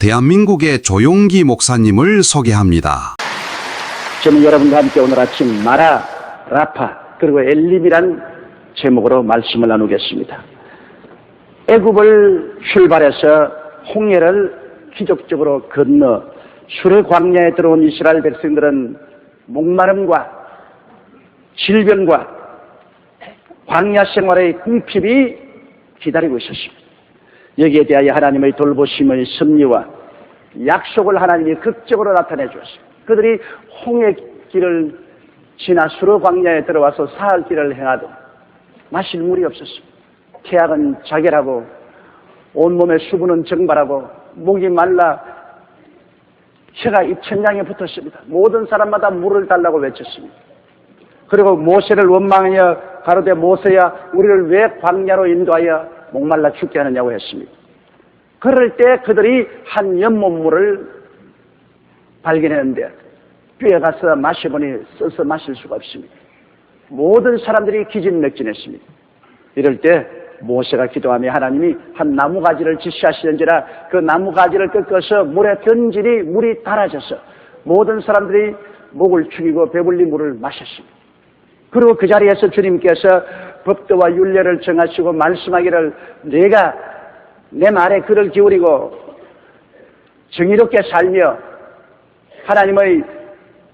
대한민국의 조용기 목사님을 소개합니다. 저는 여러분과 함께 오늘 아침 마라, 라파, 그리고 엘림이란 제목으로 말씀을 나누겠습니다. 애굽을 출발해서 홍해를 기적적으로 건너 수르 광야에 들어온 이스라엘 백성들은 목마름과 질병과 광야 생활의 궁핍이 기다리고 있었습니다. 여기에 대하여 하나님의 돌보심의 섭리와 약속을 하나님이 극적으로 나타내 주었습니다. 그들이 홍해길을 지나 수르 광야에 들어와서 사흘 길을 행하도 마실 물이 없었습니다. 태양은 자결하고 온몸의 수분은 증발하고 목이 말라 혀가 입천장에 붙었습니다. 모든 사람마다 물을 달라고 외쳤습니다. 그리고 모세를 원망하여 가로되 모세야 우리를 왜 광야로 인도하여 목말라 죽게 하느냐고 했습니다. 그럴 때 그들이 한 연못물을 발견했는데 뼈에 가서 마셔보니 써서 마실 수가 없습니다. 모든 사람들이 기진맥진했습니다. 이럴 때 모세가 기도하며 하나님이 한 나무가지를 지시하시는지라 그 나무가지를 꺾어서 물에 던지니 물이 달아져서 모든 사람들이 목을 축이고 배불리 물을 마셨습니다. 그리고 그 자리에서 주님께서 법도와 율례를 정하시고 말씀하기를 내가 내 말에 귀를 기울이고 정의롭게 살며 하나님의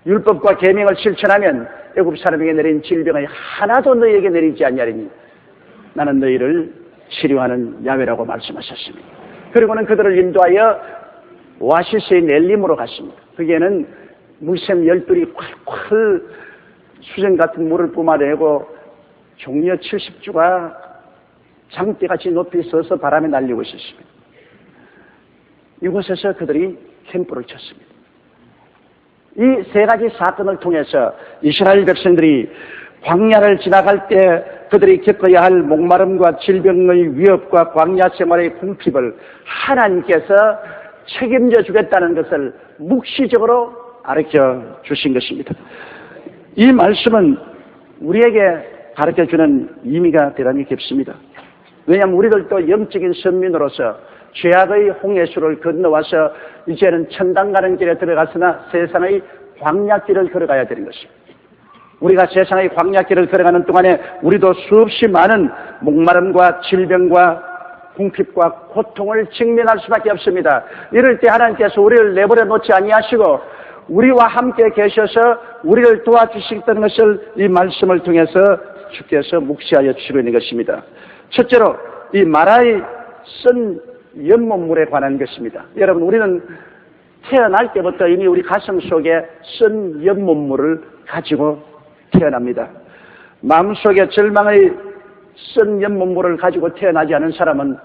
율법과 계명을 실천하면 애굽 사람에게 내린 질병이 하나도 너희에게 내리지 않냐리니 나는 너희를 치료하는 야훼라고 말씀하셨습니다. 그리고는 그들을 인도하여 오아시스인 엘림으로 갔습니다. 거기에는 물샘 12이 콸콸 수정 같은 물을 뿜어내고 종려 70주가 장대같이 높이 서서 바람에 날리고 있었습니다. 이곳에서 그들이 캠프를 쳤습니다. 이 세 가지 사건을 통해서 이스라엘 백성들이 광야를 지나갈 때 그들이 겪어야 할 목마름과 질병의 위협과 광야 생활의 궁핍을 하나님께서 책임져 주겠다는 것을 묵시적으로 가르쳐 주신 것입니다. 이 말씀은 우리에게 가르쳐주는 의미가 대단히 깊습니다. 왜냐하면 우리들도 영적인 선민으로서 죄악의 홍해수를 건너와서 이제는 천당 가는 길에 들어갔으나 세상의 광야길을 걸어가야 되는 것입니다. 우리가 세상의 광야길을 걸어가는 동안에 우리도 수없이 많은 목마름과 질병과 궁핍과 고통을 직면할 수밖에 없습니다. 이럴 때 하나님께서 우리를 내버려 놓지 아니하시고 우리와 함께 계셔서 우리를 도와주시겠다는 것을 이 말씀을 통해서 주께서 묵시하여 주시고 있는 것입니다. 첫째로 이 마라의 쓴 연못물에 관한 것입니다. 여러분, 우리는 태어날 때부터 이미 우리 가슴 속에 쓴 연못물을 가지고 태어납니다. 마음속에 절망의 쓴 연못물을 가지고 태어나지 않은 사람은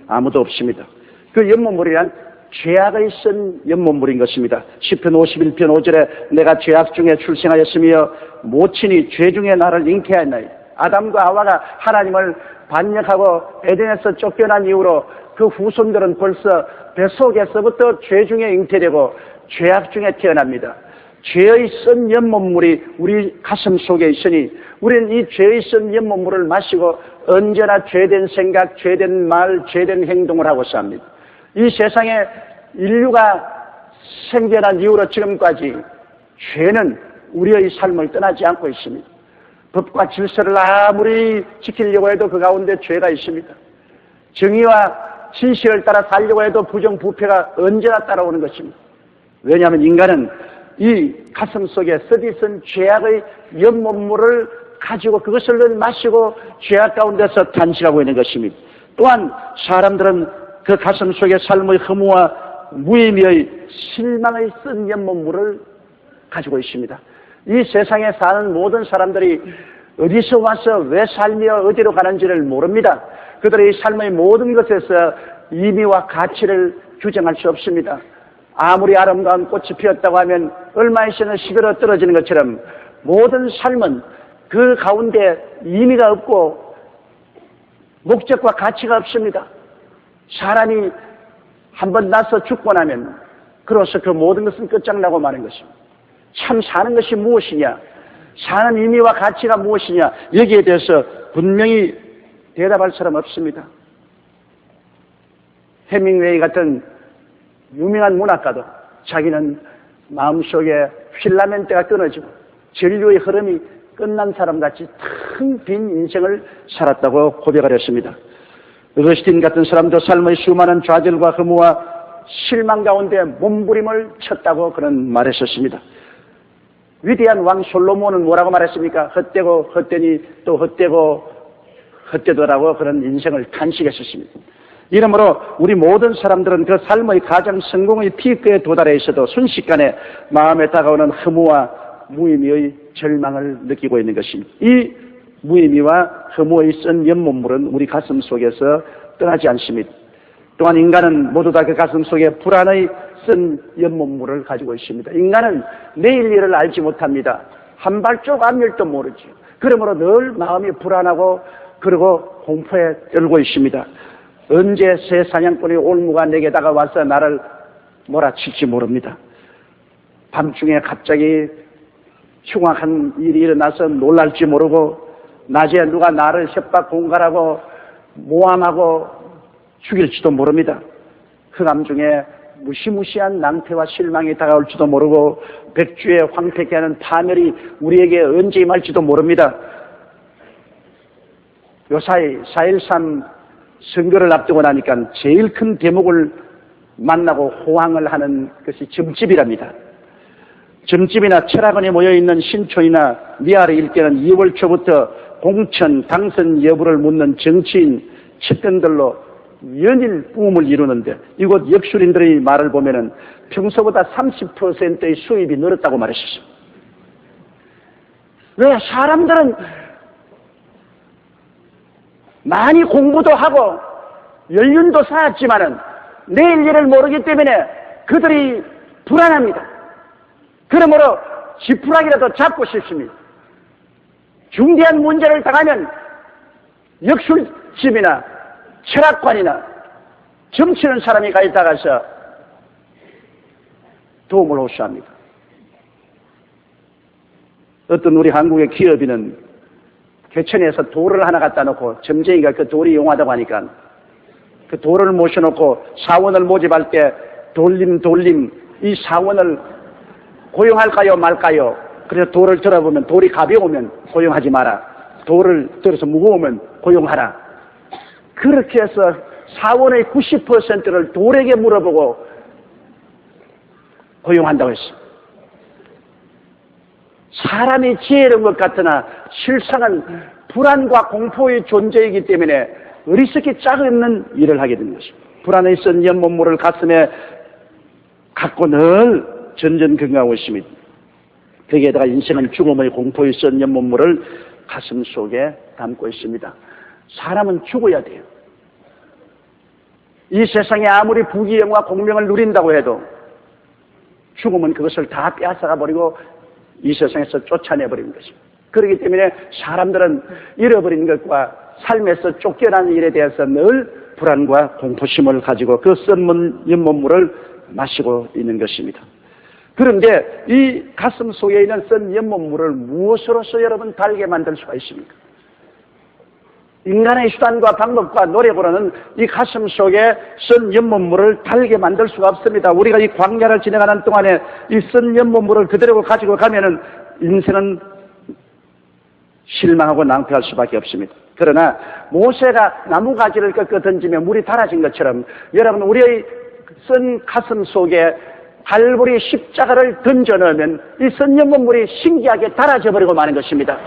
아무도 없습니다. 그 연못물이란 죄악의 쓴 연못물인 것입니다. 시편 51편 5절에 내가 죄악 중에 출생하였으며 모친이 죄 중에 나를 잉태하였나이다. 아담과 하와가 하나님을 반역하고 에덴에서 쫓겨난 이후로 그 후손들은 벌써 뱃속에서부터 죄 중에 잉태되고 죄악 중에 태어납니다. 죄의 쓴 연못물이 우리 가슴 속에 있으니 우리는 이 죄의 쓴 연못물을 마시고 언제나 죄된 생각, 죄된 말, 죄된 행동을 하고 삽니다. 이 세상에 인류가 생겨난 이후로 지금까지 죄는 우리의 삶을 떠나지 않고 있습니다. 법과 질서를 아무리 지키려고 해도 그 가운데 죄가 있습니다. 정의와 진실을 따라 살려고 해도 부정부패가 언제나 따라오는 것입니다. 왜냐하면 인간은 이 가슴 속에 쓰디쓴 죄악의 연못물을 가지고 그것을 늘 마시고 죄악 가운데서 탄식하고 있는 것입니다. 또한 사람들은 그 가슴 속에 삶의 허무와 무의미의 실망의 쓴 연못물을 가지고 있습니다. 이 세상에 사는 모든 사람들이 어디서 와서 왜 살며 어디로 가는지를 모릅니다. 그들의 삶의 모든 것에서 의미와 가치를 규정할 수 없습니다. 아무리 아름다운 꽃이 피었다고 하면 얼마 있으면 시들어 떨어지는 것처럼 모든 삶은 그 가운데 의미가 없고 목적과 가치가 없습니다. 사람이 한번 나서 죽고 나면 그로서 그 모든 것은 끝장나고 마는 것입니다. 참 사는 것이 무엇이냐, 사는 의미와 가치가 무엇이냐, 여기에 대해서 분명히 대답할 사람 없습니다. 해밍웨이 같은 유명한 문학가도 자기는 마음속에 필라멘트가 끊어지고 전류의 흐름이 끝난 사람같이 텅 빈 인생을 살았다고 고백을 했습니다. 어거스틴 같은 사람도 삶의 수많은 좌절과 허무와 실망 가운데 몸부림을 쳤다고 그런 말했었습니다. 위대한 왕 솔로몬은 뭐라고 말했습니까? 헛되고 헛되니 또 헛되고 헛되더라고 그런 인생을 탄식했었습니다. 이러므로 우리 모든 사람들은 그 삶의 가장 성공의 피크에 도달해 있어도 순식간에 마음에 다가오는 허무와 무의미의 절망을 느끼고 있는 것입니다. 이 무의미와 허무의 쓴 연못물은 우리 가슴 속에서 떠나지 않습니다. 또한 인간은 모두 다 그 가슴 속에 불안의 쓴 연못물을 가지고 있습니다. 인간은 내일 일을 알지 못합니다. 한 발쪽 앞일도 모르죠. 그러므로 늘 마음이 불안하고 그리고 공포에 떨고 있습니다. 언제 새 사냥꾼의 올무가 내게 다가와서 나를 몰아칠지 모릅니다. 밤중에 갑자기 흉악한 일이 일어나서 놀랄지 모르고 낮에 누가 나를 협박 공갈하고 모함하고 죽일지도 모릅니다. 흑암 중에 무시무시한 낭패와 실망이 다가올지도 모르고 백주에 황폐케 하는 파멸이 우리에게 언제 임할지도 모릅니다. 요사이 4.13 선거를 앞두고 나니까 제일 큰 대목을 만나고 호황을 하는 것이 점집이랍니다. 점집이나 철학원에 모여있는 신촌이나 미아르 일대는 2월 초부터 공천, 당선 여부를 묻는 정치인 측근들로 연일 뿜을 이루는데 이곳 역술인들의 말을 보면은 평소보다 30%의 수입이 늘었다고 말했었습니다. 왜? 사람들은 많이 공부도 하고 연륜도 쌓았지만은 내일 일을 모르기 때문에 그들이 불안합니다. 그러므로 지푸라기라도 잡고 싶습니다. 중대한 문제를 당하면 역술집이나 철학관이나 점치는 사람이 가있다가서 도움을 호소합니다. 어떤 우리 한국의 기업인은 개천에서 돌을 하나 갖다 놓고 점쟁이가 그 돌이 용하다고 하니까 그 돌을 모셔놓고 사원을 모집할 때 돌림 이 사원을 고용할까요 말까요? 그래서 돌을 들어보면 돌이 가벼우면 고용하지 마라. 돌을 들어서 무거우면 고용하라. 그렇게 해서 사원의 90%를 돌에게 물어보고 고용한다고 했습니다. 사람이 지혜로운 것 같으나 실상은 불안과 공포의 존재이기 때문에 어리석기 짝없는 일을 하게 되는 것입니다. 불안에 쓴 연못물을 가슴에 갖고 늘 전전긍긍하고 있습니다. 거기에다가 인생은 죽음의 공포에 쓴 연못물을 가슴 속에 담고 있습니다. 사람은 죽어야 돼요. 이 세상에 아무리 부귀영화 공명을 누린다고 해도 죽음은 그것을 다 빼앗아가 버리고 이 세상에서 쫓아내버리는 것입니다. 그렇기 때문에 사람들은 잃어버린 것과 삶에서 쫓겨나는 일에 대해서 늘 불안과 공포심을 가지고 그 썩은 연못물을 마시고 있는 것입니다. 그런데 이 가슴 속에 있는 썩은 연못물을 무엇으로서 여러분 달게 만들 수가 있습니까? 인간의 수단과 방법과 노력으로는 이 가슴 속에 썩은 연못물을 달게 만들 수가 없습니다. 우리가 이 광야를 지나가는 동안에 이 썩은 연못물을 그대로 가지고 가면은 인생은 실망하고 낭패할 수밖에 없습니다. 그러나 모세가 나무가지를 꺾어 던지면 물이 달아진 것처럼 여러분 우리의 썩은 가슴 속에 갈보리 십자가를 던져 넣으면 이 썩은 연못물이 신기하게 달아져 버리고 마는 것입니다.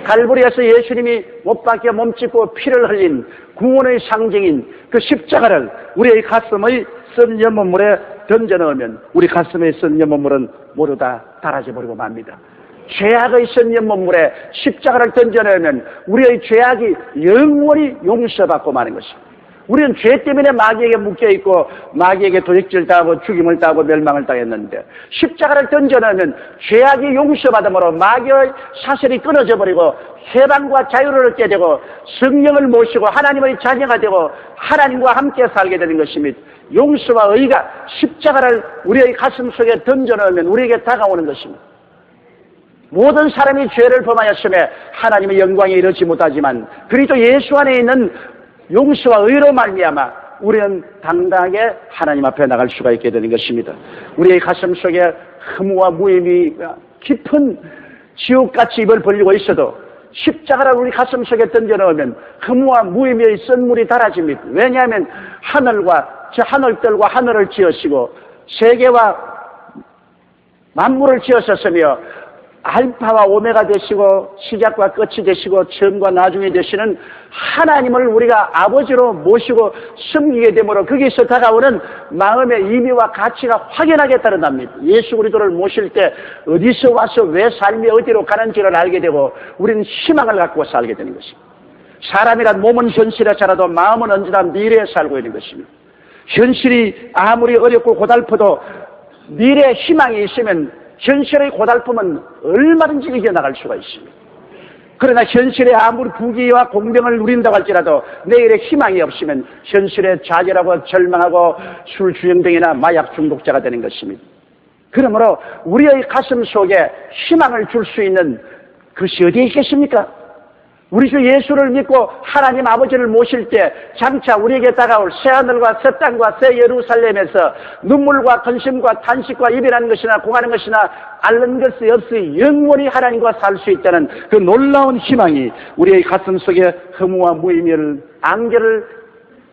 갈보리에서 예수님이 못 박혀 몸짓고 피를 흘린 구원의 상징인 그 십자가를 우리의 가슴의 썩은 연못물에 던져 넣으면 우리 가슴에 썩은 연못물은 모두 다 달아져 버리고 맙니다. 죄악의 썩은 연못물에 십자가를 던져 넣으면 우리의 죄악이 영원히 용서받고 마는 것입니다. 우리는 죄 때문에 마귀에게 묶여있고 마귀에게 도적질 당하고 죽임을 당하고 멸망을 당했는데 십자가를 던져넣으면 죄악이 용서받음으로 마귀의 사슬이 끊어져 버리고 해방과 자유를 얻게 되고 성령을 모시고 하나님의 자녀가 되고 하나님과 함께 살게 되는 것입니다. 용서와 의가 십자가를 우리의 가슴 속에 던져넣으면 우리에게 다가오는 것입니다. 모든 사람이 죄를 범하였음에 하나님의 영광에 이르지 못하지만 그리스도 예수 안에 있는 용서와 의로 말미암아 우리는 당당하게 하나님 앞에 나갈 수가 있게 되는 것입니다. 우리의 가슴 속에 허무와 무의미 깊은 지옥같이 입을 벌리고 있어도 십자가를 우리 가슴 속에 던져넣으면 허무와 무의미의 썬물이 달아집니다. 왜냐하면 하늘들과 하늘을 지으시고 세계와 만물을 지으셨으며 알파와 오메가 되시고 시작과 끝이 되시고 처음과 나중이 되시는 하나님을 우리가 아버지로 모시고 섬기게 되므로 거기서 다가오는 마음의 의미와 가치가 확연하게 드러납니다. 예수 그리스도를 모실 때 어디서 와서 왜 삶이 어디로 가는지를 알게 되고 우리는 희망을 갖고 살게 되는 것입니다. 사람이란 몸은 현실에 살아도 마음은 언제나 미래에 살고 있는 것입니다. 현실이 아무리 어렵고 고달퍼도 미래에 희망이 있으면 현실의 고달픔은 얼마든지 이겨나갈 수가 있습니다. 그러나 현실에 아무리 부귀와 공병을 누린다고 할지라도 내일의 희망이 없으면 현실에 좌절하고 절망하고 술 주정뱅이나 마약 중독자가 되는 것입니다. 그러므로 우리의 가슴 속에 희망을 줄 수 있는 것이 어디에 있겠습니까? 우리 주 예수를 믿고 하나님 아버지를 모실 때 장차 우리에게 다가올 새하늘과 새 땅과 새 예루살렘에서 눈물과 근심과 탄식과 이별하는 것이나 공하는 것이나 앓는 것이 없이 영원히 하나님과 살 수 있다는 그 놀라운 희망이 우리의 가슴 속에 허무와 무의미를 안개를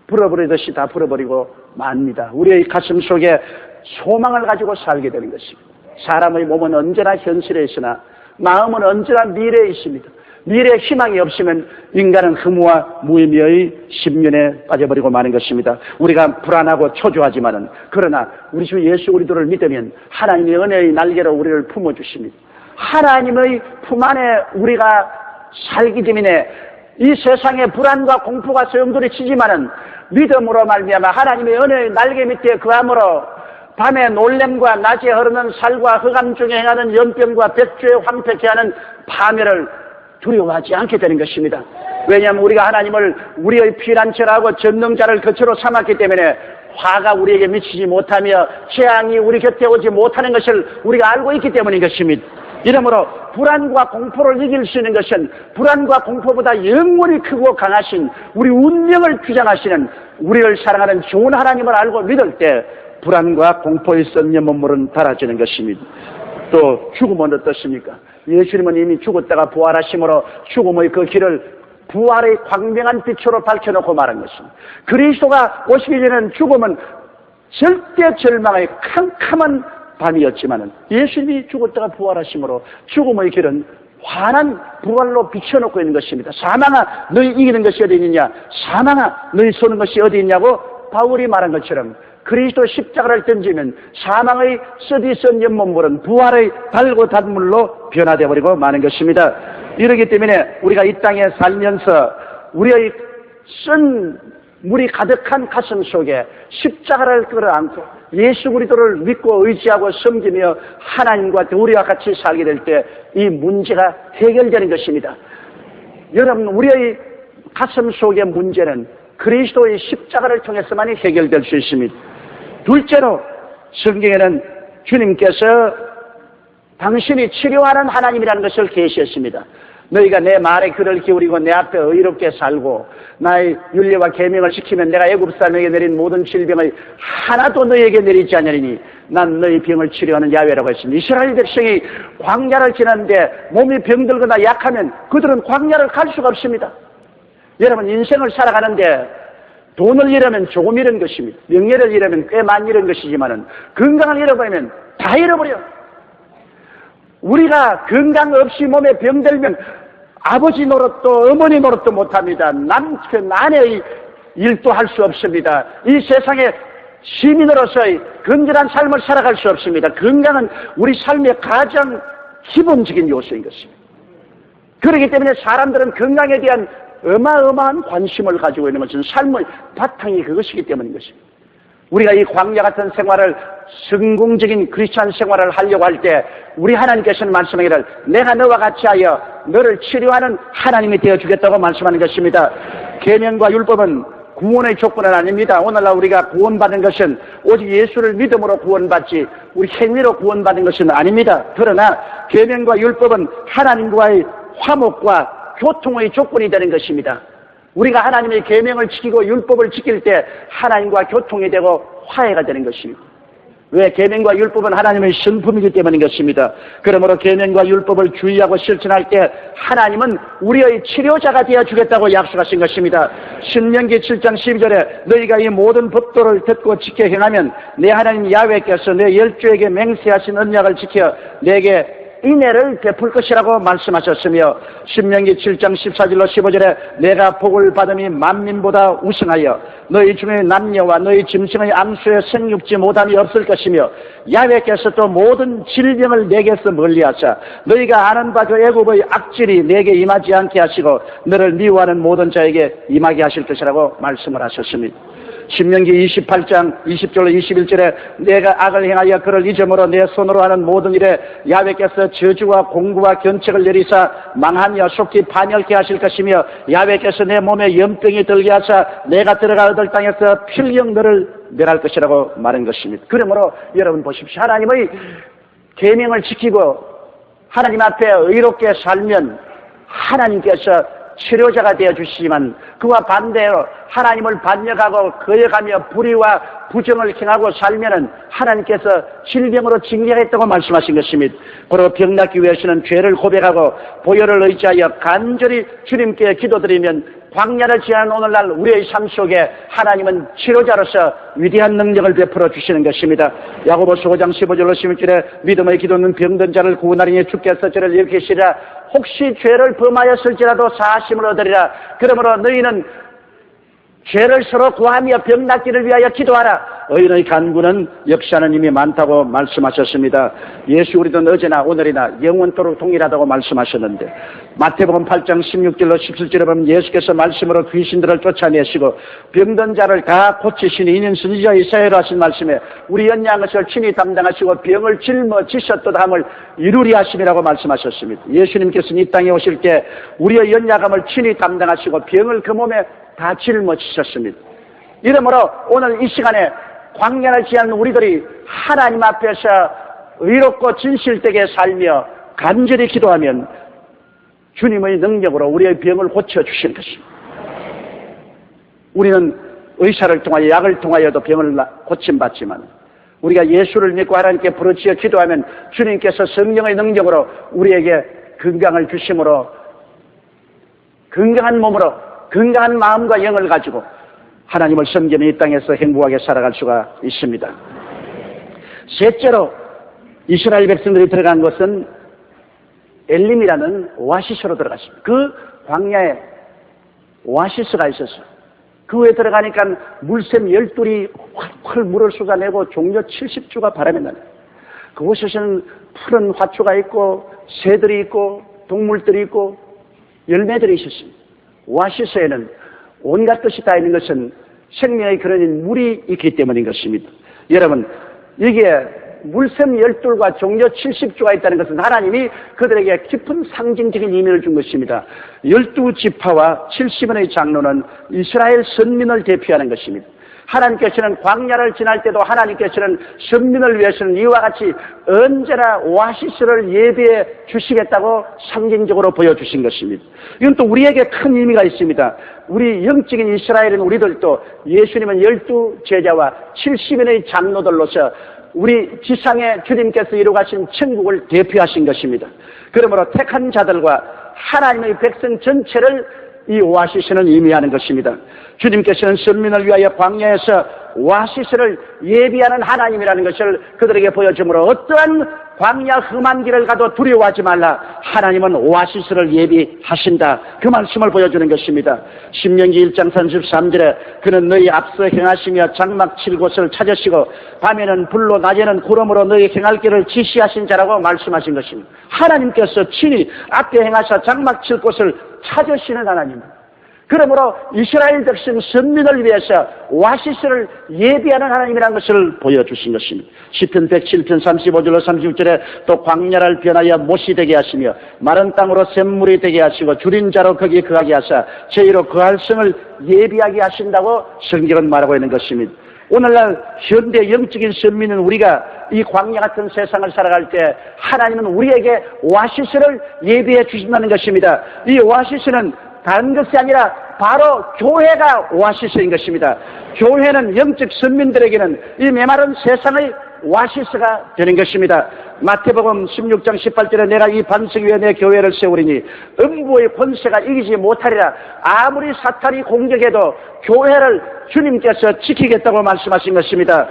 불어버리듯이 다 불어버리고 맙니다. 우리의 가슴 속에 소망을 가지고 살게 되는 것입니다. 사람의 몸은 언제나 현실에 있으나 마음은 언제나 미래에 있습니다. 미래에 희망이 없으면 인간은 허무와 무의미의 심연에 빠져버리고 마는 것입니다. 우리가 불안하고 초조하지만은 그러나 우리 주 예수 그리스도를 믿으면 하나님의 은혜의 날개로 우리를 품어주십니다. 하나님의 품 안에 우리가 살기 때문에 이 세상의 불안과 공포가 소용돌이 치지만은 믿음으로 말미암아 하나님의 은혜의 날개 밑에 그함으로 밤에 놀램과 낮에 흐르는 살과 흑암 중에 행하는 연병과 백주에 황폐케 하는 파멸을 두려워하지 않게 되는 것입니다. 왜냐하면 우리가 하나님을 우리의 피난처라고 전능자를 거처로 삼았기 때문에 화가 우리에게 미치지 못하며 재앙이 우리 곁에 오지 못하는 것을 우리가 알고 있기 때문인 것입니다. 이러므로 불안과 공포를 이길 수 있는 것은 불안과 공포보다 영원히 크고 강하신 우리 운명을 주장하시는 우리를 사랑하는 좋은 하나님을 알고 믿을 때 불안과 공포의 썬 연못물은 달아지는 것입니다. 또 죽음은 어떻습니까? 예수님은 이미 죽었다가 부활하심으로 죽음의 그 길을 부활의 광명한 빛으로 밝혀놓고 말한 것입니다. 그리스도가 오시기 전에는 죽음은 절대 절망의 캄캄한 밤이었지만은 예수님이 죽었다가 부활하심으로 죽음의 길은 환한 부활로 비춰놓고 있는 것입니다. 사망아 너희 이기는 것이 어디 있느냐? 사망아 너희 쏘는 것이 어디 있냐고 바울이 말한 것처럼 그리스도 십자가를 던지면 사망의 쓰디쓴 연못물은 부활의 달고 단물로 변화되어 버리고 마는 것입니다. 이러기 때문에 우리가 이 땅에 살면서 우리의 쓴 물이 가득한 가슴 속에 십자가를 끌어안고 예수 그리스도를 믿고 의지하고 섬기며 하나님과 우리와 같이 살게 될 때 이 문제가 해결되는 것입니다. 여러분, 우리의 가슴 속의 문제는 그리스도의 십자가를 통해서만이 해결될 수 있습니다. 둘째로 성경에는 주님께서 당신이 치료하는 하나님이라는 것을 계시했습니다. 너희가 내 말에 귀를 기울이고 내 앞에 의롭게 살고 나의 율례와 계명을 지키면 내가 애굽 사람에게 내린 모든 질병의 하나도 너희에게 내리지 않으리니 난 너희 병을 치료하는 야훼라고 했습니다. 이스라엘 백성이 광야를 지났는데 몸이 병들거나 약하면 그들은 광야를 갈 수가 없습니다. 여러분, 인생을 살아가는데 돈을 잃으면 조금 잃은 것입니다. 명예를 잃으면 꽤 많이 잃은 것이지만은 건강을 잃어버리면 다 잃어버려. 우리가 건강 없이 몸에 병들면 아버지 노릇도 어머니 노릇도 못합니다. 남편, 아내의 일도 할 수 없습니다. 이 세상에 시민으로서의 건전한 삶을 살아갈 수 없습니다. 건강은 우리 삶의 가장 기본적인 요소인 것입니다. 그렇기 때문에 사람들은 건강에 대한 어마어마한 관심을 가지고 있는 것은 삶의 바탕이 그것이기 때문인 것입니다. 우리가 이 광야 같은 생활을 성공적인 크리스찬 생활을 하려고 할 때 우리 하나님께서는 말씀하기를 내가 너와 같이 하여 너를 치료하는 하나님이 되어주겠다고 말씀하는 것입니다. 계명과 율법은 구원의 조건은 아닙니다. 오늘날 우리가 구원받은 것은 오직 예수를 믿음으로 구원받지 우리 행위로 구원받은 것은 아닙니다. 그러나 계명과 율법은 하나님과의 화목과 교통의 조건이 되는 것입니다. 우리가 하나님의 계명을 지키고 율법을 지킬 때 하나님과 교통이 되고 화해가 되는 것입니다. 왜? 계명과 율법은 하나님의 성품이기 때문인 것입니다. 그러므로 계명과 율법을 주의하고 실천할 때 하나님은 우리의 치료자가 되어주겠다고 약속하신 것입니다. 신명기 7장 12절에 너희가 이 모든 법도를 듣고 지켜 행하면 내 하나님 야훼께서 내 열조에게 맹세하신 언약을 지켜 내게 인애를 베풀 것이라고 말씀하셨으며 신명기 7장 14절로 15절에 내가 복을 받음이 만민보다 우승하여 너희 중에 남녀와 너희 짐승의 암수에 생육지 못함이 없을 것이며 야훼께서 또 모든 질병을 내게서 멀리하사 너희가 아는 바 그 애굽의 악질이 내게 임하지 않게 하시고 너를 미워하는 모든 자에게 임하게 하실 것이라고 말씀을 하셨습니다. 신명기 28장 20절로 21절에 내가 악을 행하여 그를 잊음으로 내 손으로 하는 모든 일에 야훼께서 저주와 공구와 견책을 내리사 망하며 속히 파멸케 하실 것이며 야훼께서 내 몸에 염병이 들게 하사 내가 들어가 얻을 땅에서 필경 너를 멸할 것이라고 말한 것입니다. 그러므로 여러분 보십시오. 하나님의 계명을 지키고 하나님 앞에 의롭게 살면 하나님께서 치료자가 되어주시지만 그와 반대로 하나님을 반역하고 거역하며 불의와 부정을 행하고 살면은 하나님께서 질병으로 징계하겠다고 말씀하신 것입니다. 바로 병낫기 위해서는 죄를 고백하고 보혈을 의지하여 간절히 주님께 기도드리면 광야를 지나는 오늘날 우리의 삶 속에 하나님은 치료자로서 위대한 능력을 베풀어 주시는 것입니다. 야고보서 5장 15절로 16절에 믿음의 기도는 병든 자를 구원하리니 주께서 저를 일으키시리라. 혹시 죄를 범하였을지라도 사하심을 얻으리라. 그러므로 너희는 죄를 서로 구하며 병 낫기를 위하여 기도하라. 의인의 간구는 역사는 이미 많다고 말씀하셨습니다. 예수 그리스도는 어제나 오늘이나 영원토록 동일하다고 말씀하셨는데 마태복음 8장 16절로 17절에 보면 예수께서 말씀으로 귀신들을 쫓아내시고 병든 자를 다 고치시니 이는 선지자 이사야로 하신 말씀에 우리 연약한 것을 친히 담당하시고 병을 짊어지셨도다 함을 이루리 하심이라고 말씀하셨습니다. 예수님께서는 이 땅에 오실 때 우리의 연약함을 친히 담당하시고 병을 그 몸에 다 짊어지셨습니다. 이러므로 오늘 이 시간에 광야를 지나는 우리들이 하나님 앞에서 의롭고 진실되게 살며 간절히 기도하면 주님의 능력으로 우리의 병을 고쳐주시는 것입니다. 우리는 의사를 통하여 약을 통하여도 병을 고침받지만 우리가 예수를 믿고 하나님께 부르짖어 기도하면 주님께서 성령의 능력으로 우리에게 건강을 주심으로 건강한 몸으로 건강한 마음과 영을 가지고 하나님을 섬기는 이 땅에서 행복하게 살아갈 수가 있습니다. 셋째로 이스라엘 백성들이 들어간 것은 엘림이라는 오아시스로 들어갔습니다. 그 광야에 오아시스가 있었어요. 그 후에 들어가니까 물샘 12이 활활 물을 쏟아내고 종려 70주가 바람에 나요. 그곳에서는 푸른 화초가 있고 새들이 있고 동물들이 있고 열매들이 있었습니다. 오아시스에는 온갖 것이 다 있는 것은 생명의 근원인 물이 있기 때문인 것입니다. 여러분, 이게 물샘 12과 종려 70주가 있다는 것은 하나님이 그들에게 깊은 상징적인 의미를 준 것입니다. 12지파와 70원의 장로는 이스라엘 선민을 대표하는 것입니다. 하나님께서는 광야를 지날 때도 하나님께서는 선민을 위해서는 이와 같이 언제나 오아시스를 예비해 주시겠다고 상징적으로 보여주신 것입니다. 이건 또 우리에게 큰 의미가 있습니다. 우리 영적인 이스라엘은 우리들도 예수님은 12제자와 70인의 장로들로서 우리 지상에 주님께서 이루가신 천국을 대표하신 것입니다. 그러므로 택한 자들과 하나님의 백성 전체를 이 오아시스는 의미하는 것입니다. 주님께서는 선민을 위하여 광야에서 오아시스를 예비하는 하나님이라는 것을 그들에게 보여주므로 어떠한 광야 험한 길을 가도 두려워하지 말라. 하나님은 오아시스를 예비하신다. 그 말씀을 보여주는 것입니다. 신명기 1장 33절에 그는 너희 앞서 행하시며 장막 칠 곳을 찾으시고 밤에는 불로 낮에는 구름으로 너희 행할 길을 지시하신 자라고 말씀하신 것입니다. 하나님께서 친히 앞에 행하사 장막 칠 곳을 찾으시는 하나님입니다. 그러므로 이스라엘 백성 선민을 위해서 오아시스를 예비하는 하나님이라는 것을 보여주신 것입니다. 시편 107편 35절로 36절에 또 광야를 변하여 못이 되게 하시며 마른 땅으로 샘물이 되게 하시고 줄인 자로 거기에 거하게 하사 저희로 거할 성을 예비하게 하신다고 성경은 말하고 있는 것입니다. 오늘날 현대 영적인 선민은 우리가 이 광야 같은 세상을 살아갈 때 하나님은 우리에게 오아시스를 예비해 주신다는 것입니다. 이 오아시스는 다른 것이 아니라 바로 교회가 오아시스인 것입니다. 교회는 영적 선민들에게는 이 메마른 세상의 오아시스가 되는 것입니다. 마태복음 16장 18절에 내가 이 반석 위에 내 교회를 세우리니 음부의 권세가 이기지 못하리라. 아무리 사탄이 공격해도 교회를 주님께서 지키겠다고 말씀하신 것입니다.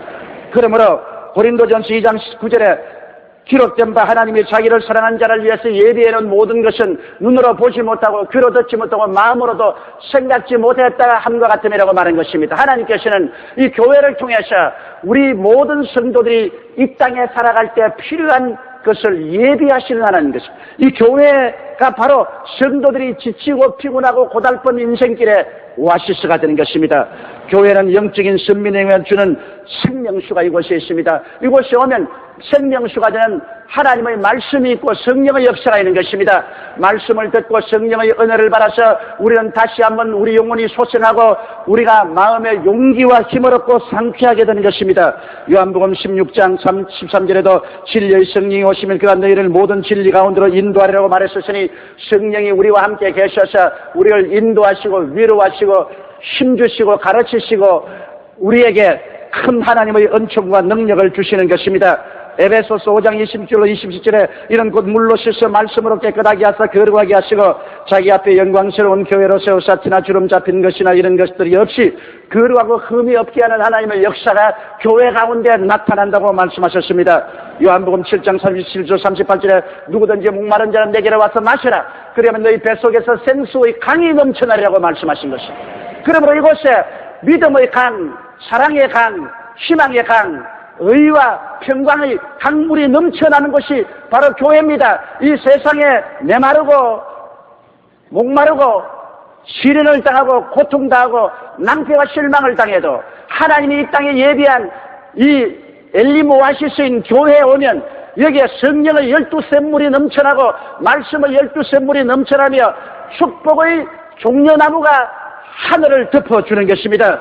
그러므로 고린도전서 2장 19절에 기록된 바 하나님이 자기를 사랑한 자를 위해서 예비해놓은 모든 것은 눈으로 보지 못하고 귀로 듣지 못하고 마음으로도 생각지 못했다가 함과 같음이라고 말한 것입니다. 하나님께서는 이 교회를 통해서 우리 모든 성도들이 이 땅에 살아갈 때 필요한 것을 예비하시는 하나님 것입니다. 이 교회가 바로 성도들이 지치고 피곤하고 고달픈 인생길에 오아시스가 되는 것입니다. 교회는 영적인 선민에게 주는 생명수가 이곳에 있습니다. 이곳에 오면 생명수가 되는 하나님의 말씀이 있고 성령의 역사가 있는 것입니다. 말씀을 듣고 성령의 은혜를 받아서 우리는 다시 한번 우리 영혼이 소생하고 우리가 마음의 용기와 힘을 얻고 상쾌하게 되는 것입니다. 요한복음 16장 13절에도 진리의 성령이 오시면 그가 너희를 모든 진리 가운데로 인도하리라고 말했으니 성령이 우리와 함께 계셔서 우리를 인도하시고 위로하시고 힘주시고 가르치시고 우리에게 큰 하나님의 은총과 능력을 주시는 것입니다. 에베소서 5장 20절로 27절에 이런 곧 물로 씻어 말씀으로 깨끗하게 하사 거룩하게 하시고 자기 앞에 영광스러운 교회로 세우사 티나 주름 잡힌 것이나 이런 것들이 없이 거룩하고 흠이 없게 하는 하나님의 역사가 교회 가운데 나타난다고 말씀하셨습니다. 요한복음 7장 37절 38절에 누구든지 목마른 자는 내게로 와서 마시라. 그러면 너희 뱃속에서 생수의 강이 넘쳐나리라고 말씀하신 것입니다. 그러므로 이곳에 믿음의 강, 사랑의 강, 희망의 강, 의와 평강의 강물이 넘쳐나는 것이 바로 교회입니다. 이 세상에 메마르고 목마르고 시련을 당하고 고통당하고 낭패와 실망을 당해도 하나님이 이 땅에 예비한 이 엘림 오아시스인 교회에 오면 여기에 성령의 12샘물이 넘쳐나고 말씀의 12샘물이 넘쳐나며 축복의 종려나무가 하늘을 덮어주는 것입니다.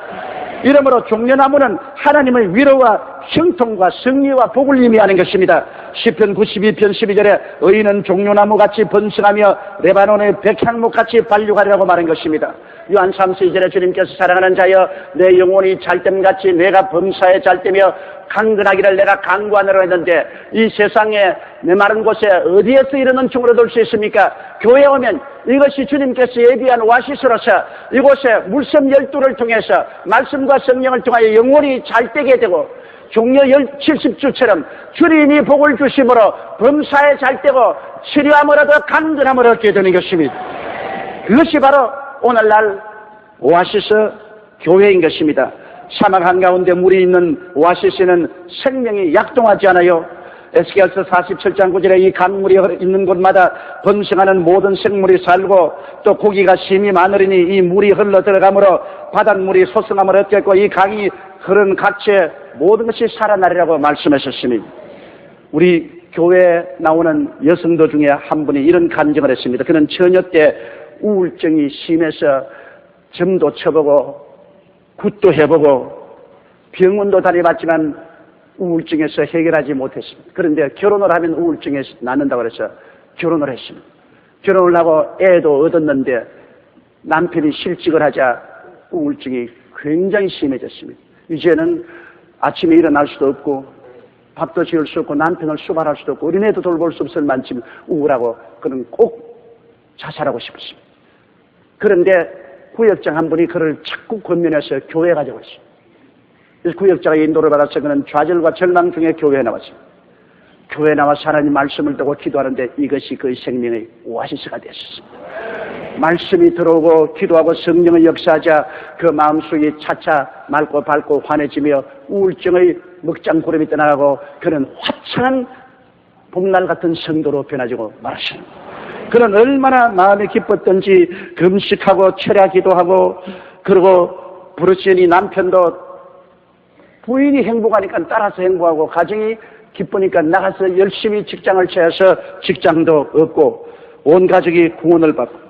이러므로 종려나무는 하나님의 위로와 형통과 승리와 복을 의미하는 것입니다. 시편 92편 12절에 의인은 종려나무같이 번성하며 레바논의 백향목같이 발육하리라고 말한 것입니다. 요한 3서 2절에 주님께서 사랑하는 자여 내 영혼이 잘됨같이 내가 범사에 잘되며 강건하기를 내가 강구하노라 했는데 이 세상에 메마른 곳에 어디에서 이런 은총을 얻을 수 있습니까? 교회에 오면 이것이 주님께서 예비한 오아시스로서 이곳에 물샘 12를 통해서 말씀과 성령을 통하여 영혼이 잘되게 되고 종려 70주처럼 주님이 복을 주심으로 범사에 잘되고 치료함을 얻어 강건함을 얻게 되는 것입니다. 그것이 바로 오늘날 오아시스 교회인 것입니다. 사막 한가운데 물이 있는 오아시스는 생명이 약동하지 않아요. 에스겔서 47장 9절에 이 강물이 있는 곳마다 번성하는 모든 생물이 살고 또 고기가 심이 많으리니 이 물이 흘러 들어가므로 바닷물이 소성함을 얻겠고 이 강이 흐른 각지에 모든 것이 살아나리라고 말씀하셨습니다. 우리 교회에 나오는 여성도 중에 한 분이 이런 간증을 했습니다. 그는 처녀 때 우울증이 심해서 점도 쳐보고 굿도 해보고 병원도 다녀봤지만 우울증에서 해결하지 못했습니다. 그런데 결혼을 하면 우울증이 낫는다고 해서 결혼을 했습니다. 결혼을 하고 애도 얻었는데 남편이 실직을 하자 우울증이 굉장히 심해졌습니다. 이제는 아침에 일어날 수도 없고 밥도 지을 수 없고 남편을 수발할 수도 없고 어린애도 돌볼 수 없을 만큼 우울하고 그는 꼭 자살하고 싶었습니다. 그런데 구역장 한 분이 그를 자꾸 권면해서 교회에 가자고 했습니다. 그래서 구역자가 인도를 받아서 그는 좌절과 절망 중에 교회에 나왔습니다. 교회에 나와서 하나님 말씀을 듣고 기도하는데 이것이 그의 생명의 오아시스가 되었습니다. 말씀이 들어오고 기도하고 성령의 역사하자 그 마음속이 차차 맑고 밝고 환해지며 우울증의 먹장구름이 떠나가고 그는 화창한 봄날 같은 성도로 변화지고 말하십니다. 그는 얼마나 마음이 기뻤던지 금식하고 철야 기도하고 그리고 부르시니 남편도 부인이 행복하니까 따라서 행복하고 가정이 기쁘니까 나가서 열심히 직장을 찾아서 직장도 얻고 온 가족이 구원을 받고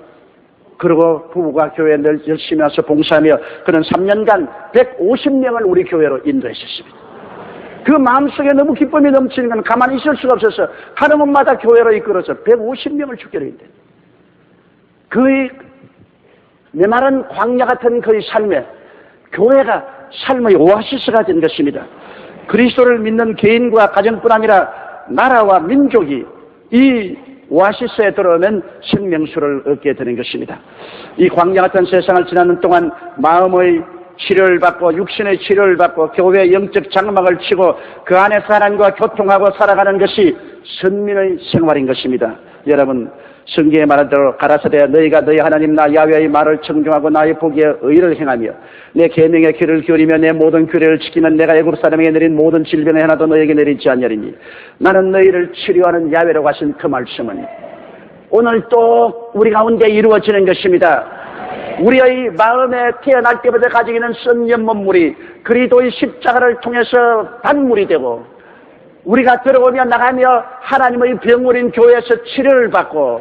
그리고 부부가 교회에 열심히 와서 봉사하며 그는 3년간 150명을 우리 교회로 인도했었습니다. 그 마음속에 너무 기쁨이 넘치는 건 가만히 있을 수가 없어서 하는 곳마다 교회로 이끌어서 150명을 죽게로 인데 그의 메마른 광야 같은 그의 삶에 교회가 삶의 오아시스가 된 것입니다. 그리스도를 믿는 개인과 가정뿐 아니라 나라와 민족이 이 오아시스에 들어오면 생명수를 얻게 되는 것입니다. 이 광야 같은 세상을 지나는 동안 마음의 치료를 받고 육신의 치료를 받고 교회의 영적 장막을 치고 그 안에 사람과 교통하고 살아가는 것이 선민의 생활인 것입니다. 여러분, 성경에 말한 대로 가라사대 너희가 너희 하나님 나 야훼의 말을 청종하고 나의 보기에 의를 행하며 내 계명의 귀를 기울이며 내 모든 규례를 지키면 내가 애굽 사람에게 내린 모든 질병의 하나도 너에게 내리지 않으리니 나는 너희를 치료하는 야훼라고 하신 그 말씀은 오늘 또 우리 가운데 이루어지는 것입니다. 우리의 마음에 태어날 때부터 가지고 있는 썩는 몸물이 그리스도의 십자가를 통해서 단물이 되고 우리가 들어오며 나가며 하나님의 병물인 교회에서 치료를 받고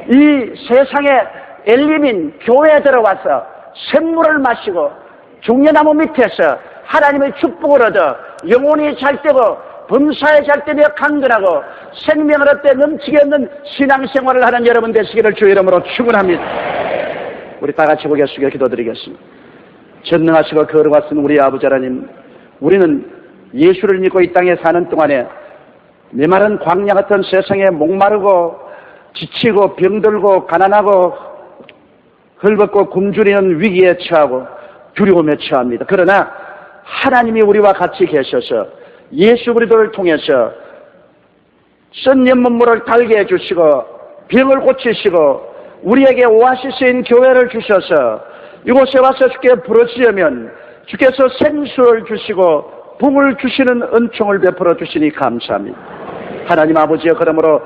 이 세상의 엘림인 교회에 들어와서 샘물을 마시고 중년나무 밑에서 하나님의 축복을 얻어 영혼이 잘되고 범사에 잘되며 강건하고 생명을 얻되 넘치게 얻는 신앙생활을 하는 여러분 되시기를 주의 이름으로 축원합니다. 우리 다 같이 고개 숙여 기도드리겠습니다. 전능하시고 거룩하신 우리 아버지 하나님, 우리는 예수를 믿고 이 땅에 사는 동안에 메마른 광야 같은 세상에 목마르고 지치고 병들고 가난하고 헐벗고 굶주리는 위기에 처하고 두려움에 처합니다. 그러나 하나님이 우리와 같이 계셔서 예수 그리스도를 통해서 썩는 몸물을 달게 해주시고 병을 고치시고 우리에게 오아시스인 교회를 주셔서 이곳에 와서 주께 부르짖으면 주께서 생수를 주시고 복을 주시는 은총을 베풀어 주시니 감사합니다. 하나님 아버지여, 그러므로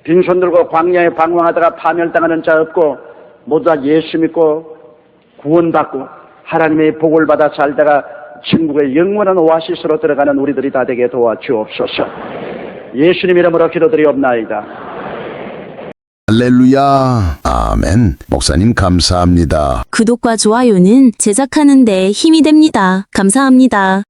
빈손 들고 광야에 방황하다가 파멸당하는 자 없고 모두 다 예수 믿고 구원받고 하나님의 복을 받아 살다가 천국의 영원한 오아시스로 들어가는 우리들이 다 되게 도와주옵소서. 예수님 이름으로 기도드리옵나이다. 할렐루야. 아멘. 목사님 감사합니다. 구독과 좋아요는 제작하는 데 힘이 됩니다. 감사합니다.